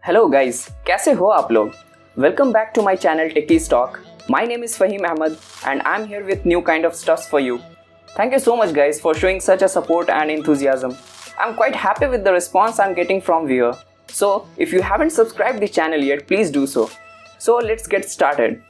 Hello guys, कैसे हो आप लोग? Welcome back to my channel Techies Talk. My name is Faheem Ahmed and I'm here with new kind of stuffs for you. Thank you so much guys for showing such a support and enthusiasm. I'm quite happy with the response I'm getting from viewer. So if you haven't subscribed the channel yet, please do so. So let's get started.